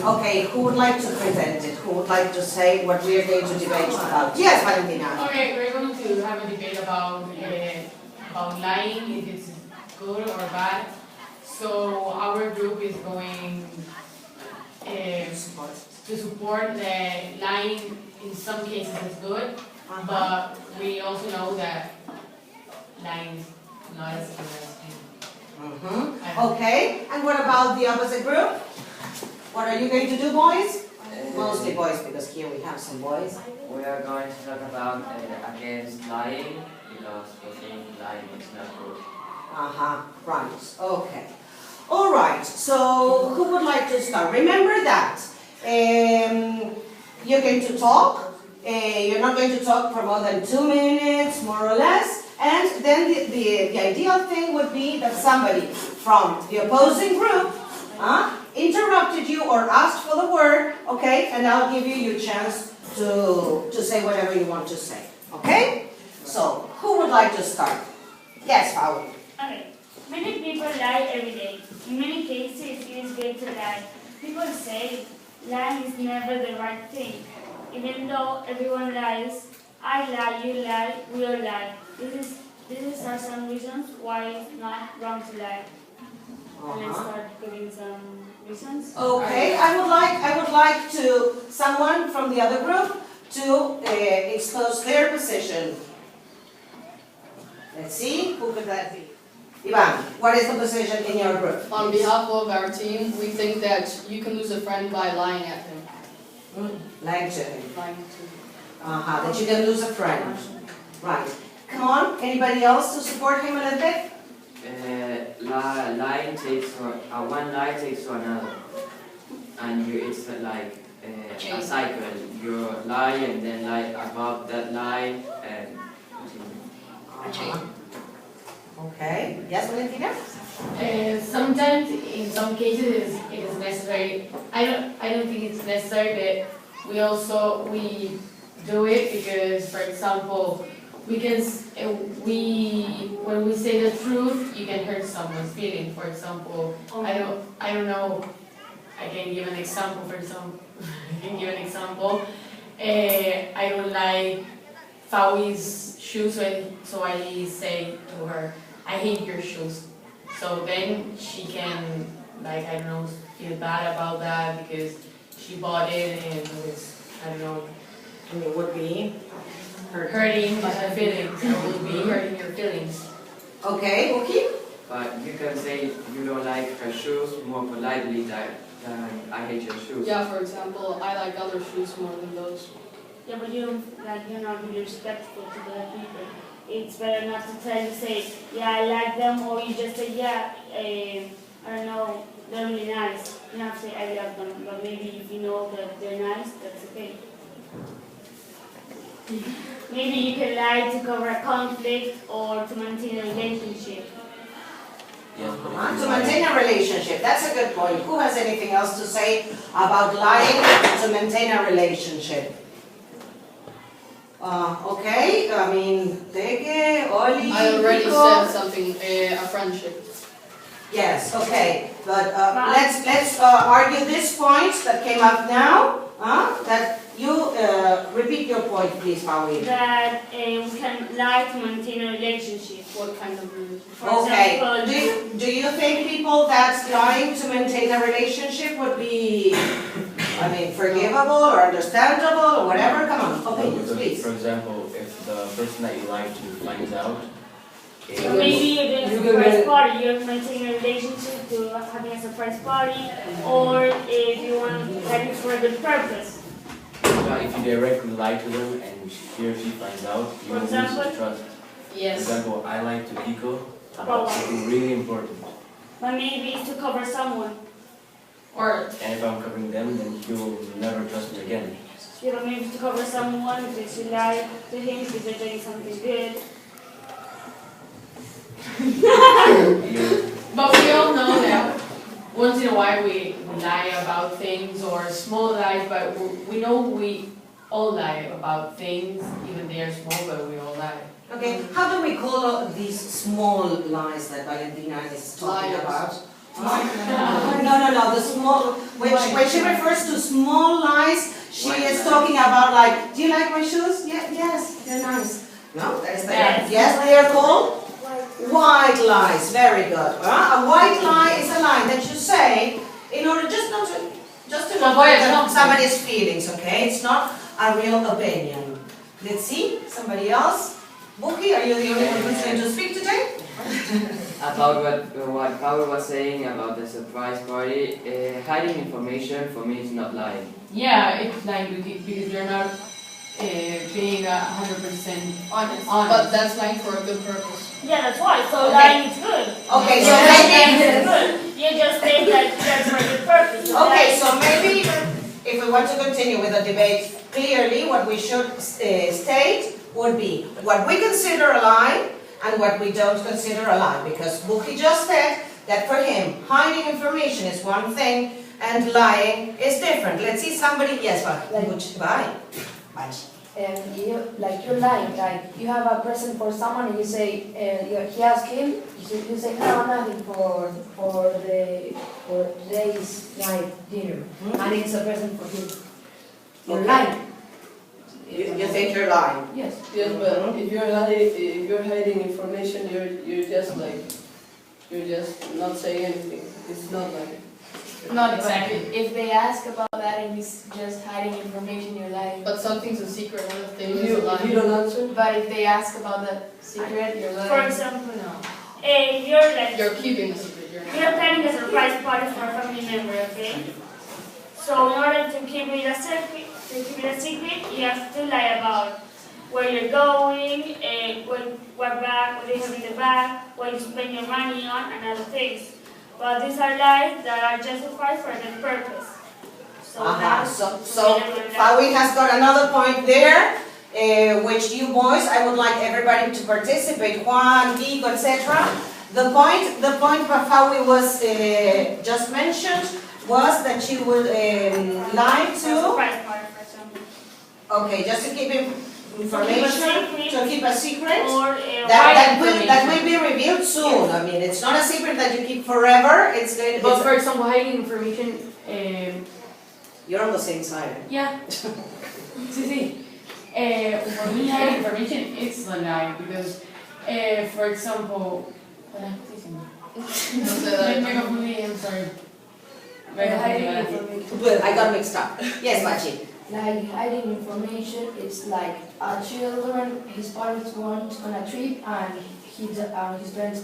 Okay, who would like to present it? Who would like to say what we are going to debate about? Yes, Valentina. Okay, we're going to have a debate about lying, if it's good or bad. So our group is going to support the lying. In some cases is good, but we also know that lying is not as good as Okay, and what about the opposite group? What are you going to do, boys? Mostly boys, because here we have some boys. We are going to talk about against lying, because we think lying is not good. Right, okay. All right, so who would like to start? Remember that you're going to talk. You're not going to talk for more than 2 minutes, more or less. And then the ideal thing would be that somebody from the opposing group interrupted you or asked for the word, okay? And I'll give you your chance to say whatever you want to say, okay? So, who would like to start? Yes, Paul. Okay. Many people lie every day. In many cases, it is good to lie. People say lying is never the right thing. Even though everyone lies, I lie, you lie, we all lie. These are some reasons why it's not wrong to lie. Let's start giving some reasons. Okay, I would like to someone from the other group to expose their position. Let's see, who could that be? Ivan, what is the position in your group? On behalf of our team, we think that you can lose a friend by lying at him. Lying to him. Lying to him. That you can lose a friend. Right. Come on, anybody else to support him a little bit? Lying takes one lie takes to another, and it's like a cycle. You lie and then lie about that lie and continue. Okay. Yes, Valentina? sometimes, in some cases, it is necessary. I don't think it's necessary, but we do it because, for example, when we say the truth, you can hurt someone's feeling. For example, I don't know. I can give an example. I don't like Fawi's shoes, so I say to her, I hate your shoes. So then she can, feel bad about that because she bought it and it was, And it would be hurting her feelings. It will be hurting your feelings. okay, okay. But you can say you don't like her shoes more politely than I hate your shoes. Yeah, for example, I like other shoes more than those. Yeah, but you're not really respectful to the people. It's better not to say, yeah, I like them, or you just say, yeah, I don't know, they're really nice. You don't have to say, I love them, but maybe if you know that they're nice, that's okay. Maybe you can lie to cover a conflict or to maintain a relationship. To maintain a relationship, that's a good point. Who has anything else to say about lying to maintain a relationship? Okay, Tege, Oli, I already Nico. said something, a friendship. Yes, okay, but let's argue this point that came up now. That you repeat your point, please, Pauli. That we can lie to maintain a relationship. What kind of relationship? For Okay, example, do you think people that's lying to maintain a relationship would be, forgivable or understandable or whatever? Come on, opinions, please. For example, if the person that you lied to finds out, So maybe you're doing a surprise party, you're maintaining a relationship to having a surprise party, or if you want that is for a good purpose. but if you directly lie to them and he or she finds out, you For will lose example? his trust. For Yes. example, I lied to Kiko About about what? something really important, But maybe it's to cover someone. Or and if I'm covering them, then he will never trust me again. You know, maybe to cover someone because you lie to him because they're doing something good. But we all know that once in a while we lie about things or small lies, but we know we all lie about things, even they are small, but we all lie. Okay, how do we call these small lies that Valentina is talking Liars. about? No, the small, When she refers to small lies, she White is lies. talking about like, do you like my shoes? Yes, they're nice. No, that is the Yes. yes, they are called white lies. Very good. A white lie is a lie that you say in order just to not avoid hurt conflict. somebody's feelings. Okay, it's not a real opinion. Let's see, somebody else. Buki, are you the only one who's going to speak today? About what Paul was saying about the surprise party, hiding information for me is not lying. Yeah, it's lying because you're not being 100% Honest. Honest. But that's lying for a good purpose. Yeah, that's why. So Okay. lying is good. Okay, so Yeah, maybe. lying is good. You just say that that's for a good purpose. Okay, so maybe if we want to continue with the debate, clearly what we should state would be what we consider a lie and what we don't consider a lie. Because Buki just said that for him, hiding information is one thing and lying is different. Let's see somebody, yes, bye. And you're lying, like you have a present for someone and you say, he asks him, you say, no, nothing for today's night dinner, and it's a present for him. You're Okay. lying. You think you're lying? Yes. Yes, but if you're hiding information, you're just not saying anything. It's not like. Not exactly. If they ask about that and he's just hiding information, you're lying. But something's a secret, one of the If things is you, a if you lie. don't answer, But if they ask about that secret, you're lying. For example, no. you're like You're keeping a secret. you're planning a surprise party for a family member, okay? So in order to keep it a secret, you have to lie about where you're going, what bag, what you have in the bag, what you spend your money on, and other things. But these are lies that are justified for a good purpose. So that's So Fawi has got another point there, which you boys, I would like everybody to participate, Juan, Guigo, etc. The point that Fawi was just mentioned was that she would lie to, surprise party, for example. okay, just to keep information, to keep a secret. Or That will be revealed soon. I mean, it's not a secret that you keep forever. But for example, hiding information, You're on the same side. yeah. Sí. For me, hiding information, it's a lie because, for example, me confundí, I'm sorry. Me Hiding confundí. information. I got mixed up. Yes, Machi. Like hiding information, it's like a children, his parents went on a trip and his parents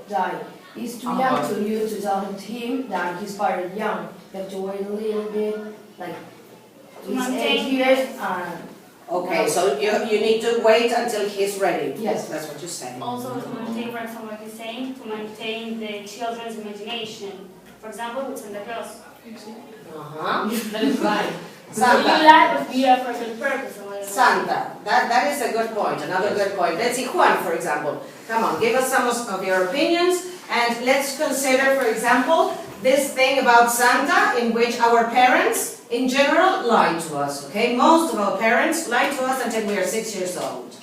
die. He's too young to you to tell him that his parents young. You have to wait a little bit, like he's 8 years and Okay, so you need to wait until he's ready. Yes. That's what you're saying. also to maintain, for example, like you're saying, to maintain the children's imagination. For example, with Santa Claus. Uh-huh. That is lie. So you Santa. lie, but you are for a good purpose. or whatever. Santa. That is a good point. Another good point. Let's see Juan, for example. Come on, give us some of your opinions, and let's consider, for example, this thing about Santa, in which our parents, in general, lie to us. Okay, most of our parents lie to us until we are 6 years old.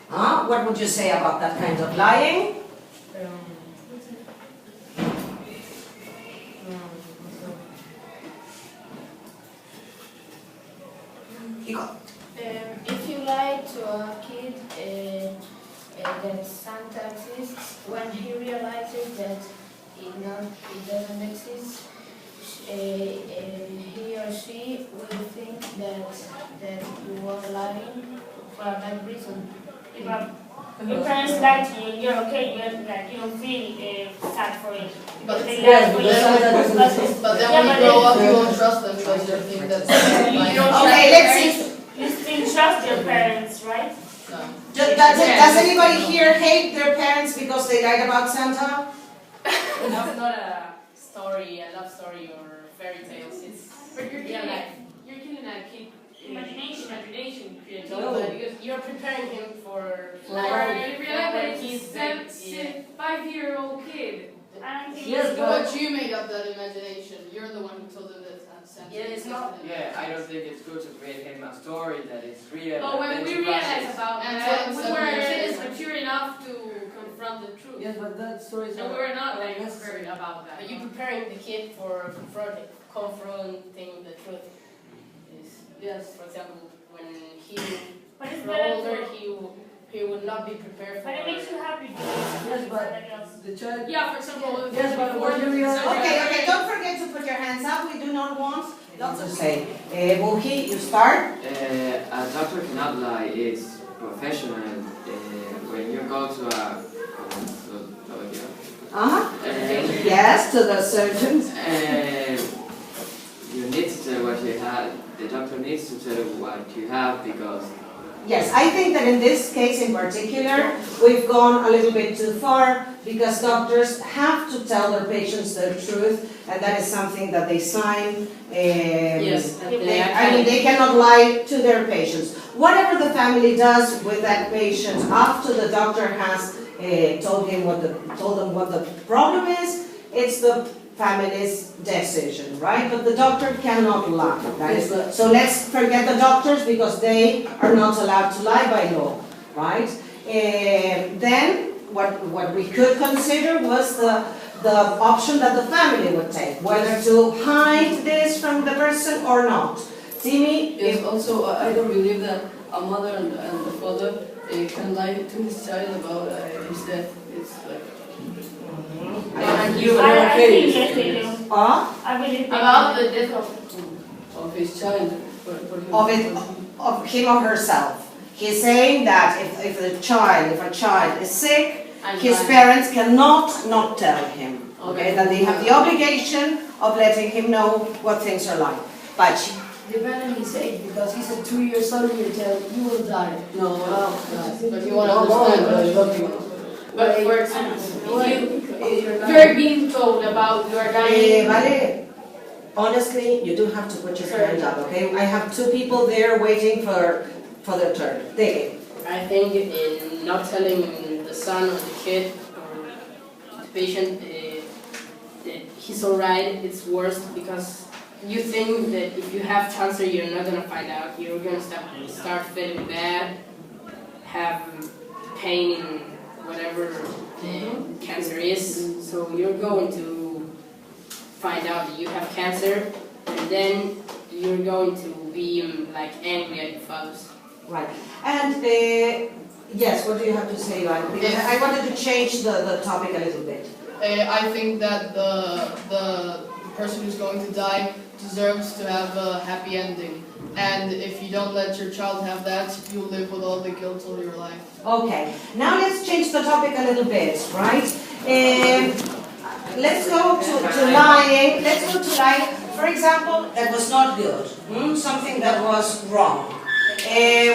What would you say about that kind of lying? If you lie to a kid that Santa exists, when he realizes that it doesn't exist, he or she will think that you are lying for that reason. If your parents lie to you, you're okay, you don't feel sad for it. But They yes, lie for but you. that's- But then Yeah, when but you grow then- up, you won't trust them because you think that's lying. Okay, let's see. You still trust your parents, right? No. Does anybody here hate their parents because they lied about Santa? That's not a story, a love story or fairy tales. It's But you're real killing, life. you're killing a kid Imagination. creativity No. because you're preparing him for Life. in real life, but He's he's like, a 5-year-old kid. I don't think Yes, it's But good. you made up that imagination. You're the one who told them that Santa. Yeah, it's not- Yeah, I don't think it's good to create him a story that is real. But when and we then to rush realized it. about And that, so- we so were you're- mature enough to confront the truth. yes, but that story is And we were not like necessary. worried about that. But you're preparing the kid for confronting confronting the truth. Is, Yes. for example, when he But it's grow better older, for, he would not be prepared for. but it makes you happy to do Yes, but something else. the child. Yeah, for example, Yes, but before when you realize- Okay, don't forget to put your hands up. We do not want lots of say. Wuhi, you start. A doctor cannot lie. It's professional. When you go to a Yes, to the surgeons. you need to tell what you have. The doctor needs to tell what you have because Yes, I think that in this case in particular, we've gone a little bit too far because doctors have to tell their patients the truth, and that is something that they sign. Yes, They cannot lie to their patients. Whatever the family does with that patient after the doctor has told them what the problem is, it's the family's decision, right? But the doctor cannot lie. So let's forget the doctors because they are not allowed to lie by law, right? Then what we could consider was the option that the family would take, whether to hide this from the person or not. Timmy, Yes, also, I don't believe that a mother and the father can lie to his child about his death. It's like... I think yes they do. I believe they about do. the death Of his child. of him or herself. He's saying that if a child is sick, his parents cannot not tell him. Okay, that they have the obligation of letting him know what things are like. But Depending on his age, because he's a 2 years old, you tell you will die. No, But you want to no, understand. But for example, if you're being told about your dying. Vale, honestly, you do have to put your hand up, okay? I have two people there waiting for their turn. Dig. I think in not telling the son or the kid or the patient that he's alright, it's worse because you think that if you have cancer, you're not gonna find out. You're gonna start feeling bad, have pain in whatever cancer is. So you're going to find out that you have cancer, and then you're going to be like angry at your fathers. Right. And yes, what do you have to say, Ivan? Because I wanted to change the topic a little bit. I think that the person who's going to die deserves to have a happy ending. And if you don't let your child have that, you'll live with all the guilt all your life. Okay, now let's change the topic a little bit, right? Let's go to lying. Let's go to lying. For example, that was not good. Something that was wrong.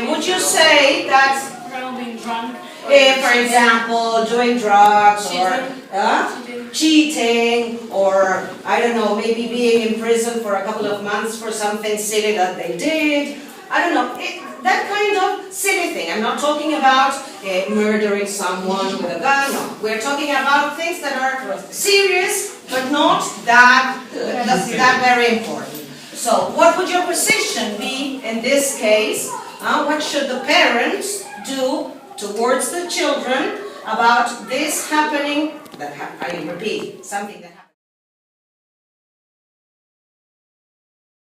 Would you say that, Being drunk. for example, doing drugs or cheating, or I don't know, maybe being in prison for a couple of months for something silly that they did? I don't know, that kind of silly thing. I'm not talking about murdering someone with a gun. No, we're talking about things that are serious, but not that very important. So, what would your position be in this case? What should the parents do towards the children about this happening? I repeat, something that happened.